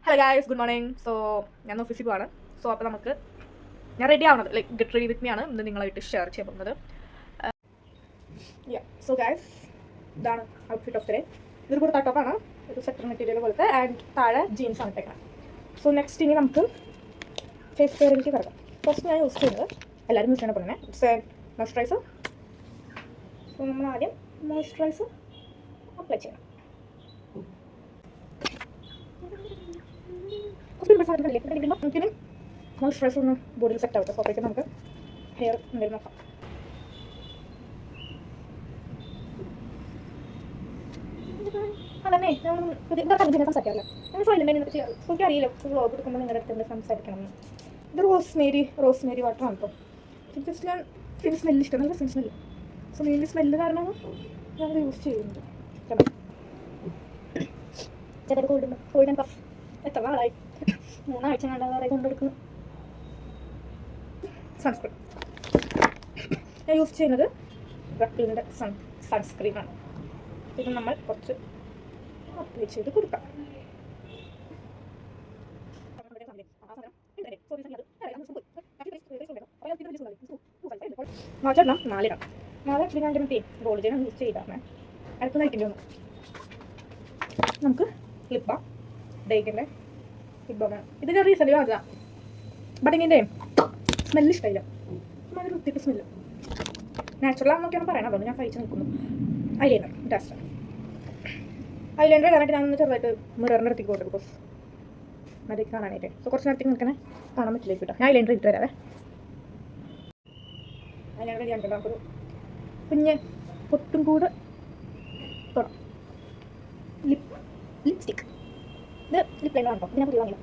Hello guys, good morning. So ഞാൻ ഓഫീസിൽ പോവാണ്. സോ അപ്പോൾ നമുക്ക് ഞാൻ റെഡി ആവുന്നത് like get ready with me ആണ് ഇന്ന് നിങ്ങളായിട്ട് ഷെയർ ചെയ്യാൻ പോകുന്നത്. സോ ഗായ്സ്, ഇതാണ് ഔട്ട്ഫിറ്റ് ഓഫ് ഡേ. ഇതൊരു കൂടെ ടോപ്പാണ്, ഒരു സെറ്റർ മെറ്റീരിയൽ പോലത്തെ, ആൻഡ് താഴെ ജീൻസ് ആണ് ഇട്ടേക്കണം. സോ നെക്സ്റ്റ് ഇനി നമുക്ക് ഫേസ് കെയറിലേക്ക് കിടക്കാം. ഫസ്റ്റ് ഞാൻ യൂസ് ചെയ്യുന്നത് എല്ലാവരും യൂസ് ചെയ്യണ പോലെ തന്നെ ഇറ്റ്സ് എ മോയ്സ്ചറൈസർ. സോ നമ്മൾ ആദ്യം മോയ്സ്ചറൈസർ അപ്ലൈ ചെയ്യണം. നമുക്കിനി മോയ്സ്ചറൈസർ ഒന്ന് ബോഡിയിൽ സെറ്റ് ആവട്ടെ. സോ അപ്പോഴേക്കും നമുക്ക് ഹെയർ എന്തെങ്കിലും നോക്കാം. അതന്നെ സംസാരിക്കാറില്ല. ഞാൻ സൈലൻ്റ് എനിക്ക് അറിയില്ല വ്ളോഗ് എടുക്കുമ്പോൾ നിങ്ങളുടെ അടുത്ത് സംസാരിക്കണം. ഇത് റോസ്മേരി വാട്ടറാണ് കേട്ടോ. ജസ്റ്റ് ഞാൻ എനിക്ക് സ്മെല്ല് ഇഷ്ടം, നല്ല സ്മെല്ല്. സോ മെയിൻലി സ്മെല്ല് കാരണമാണ് ഞാനത് യൂസ് ചെയ്യുന്നത്. ചിലർ ഗോൾഡൻ കഫ് എത്ര നാളായി, 3 ആഴ്ച കണ്ടാൽ കൊണ്ടെടുക്കുന്നു. സൺസ്ക്രീൻ ഞാൻ യൂസ് ചെയ്യുന്നത് റക്കിളിൻ്റെ സൺസ്ക്രീനാണ്. ഇത് നമ്മൾ കുറച്ച് അപ്ലൈ ചെയ്ത് കൊടുക്കാം. മാറ്റണം 4 ആക്ച്വലി ഞാൻ മറ്റേ ഗോൾഡ് ചെയിൻ യൂസ് ചെയ്താണ്. അടുത്ത് നയിക്കേണ്ടി വന്നു. നമുക്ക് ലിപ് ബാം, ഡേക്കിൻ്റെ ലിപ് ബാമാണ്. ഇത് ഞാൻ റീസെൻ്റ് വാങ്ങിയതാണ്. ബട്ട് ഇതിൻ്റെ സ്മെല്ല് ഇഷ്ടമില്ല, നല്ലൊരു വൃത്തിക്ക് സ്മെല്ല്. നാച്ചുറലാണെന്നൊക്കെയാണ് പറയുന്നത്, അതുകൊണ്ട് ഞാൻ കഴിച്ച് നിൽക്കുന്നു. ഐലൈനർ ഡസ്റ്റ് ഐലൈനർ ഇടാനായിട്ട് ഞാനൊന്ന് ചെറുതായിട്ട് മിററിൻ്റെ അടുത്തേക്ക് പോട്ടെ, ബിക്കോസ് മതി കാണാനായിട്ട്. സോ കുറച്ച് നേരത്തേക്ക് നിൽക്കണേ കാണാൻ പറ്റില്ല കേട്ടോ. ഞാൻ ഐലൈനർ ഇട്ട് തരാവേ. ഐലൈനർ ചെയ്യാൻ നമുക്കൊരു കുഞ്ഞ് പൊട്ടും കൂടെ തൊടാം. ലിപ്സ്റ്റിക്ക് ഇത് ലിപ് ലൈനർ ആണോ, ഇതിനെ പുതിയ വാങ്ങില്ല.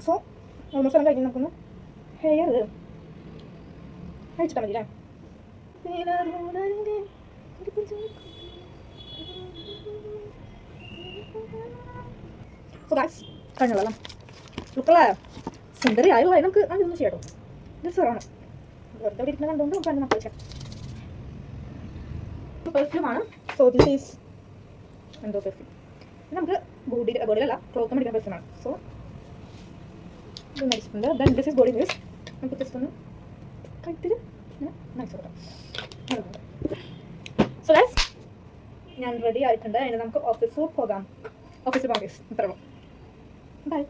സോ ഓൾമോസ്റ്റ് എല്ലാം കഴിഞ്ഞ് നമുക്കൊന്ന് ഹെയർ അഴിച്ചിട്ടാൽ മതി അല്ലേ. So guys, കഴിഞ്ഞോളാം. ലുക്കുള്ള സുന്ദരി ആയുള്ള നമുക്ക് അതൊന്നും ചെയ്യാം കേട്ടോ. ഇത് സെറാണ്, വെറുതെ ഇരിക്കുന്ന കണ്ടുകൊണ്ട് നമുക്ക് അതിന് മക്കളിച്ചാൽ പെർഫ്യൂമാണ്. സോ ദിസ് ഈസ് എന്തോ പെർഫ്യൂം. ഇത് നമുക്ക് ബോഡിയിലല്ല ക്ലോത്ത് മേടിക്കുന്ന പെർഫ്യൂമാണ്. സോ ഇത് മേടിച്ചിട്ടുണ്ട്. Then this is body news. നമുക്ക് ജസ്റ്റ് ഒന്ന് കഴുത്തിൽ നനച്ചു കൊടുക്കാം. സോ ഗൈസ്, ഞാൻ റെഡി ആയിട്ടുണ്ട്. അതിന് നമുക്ക് ഓഫീസിൽ പോകാം. ഇത്രയുള്ളൂ. ബൈ.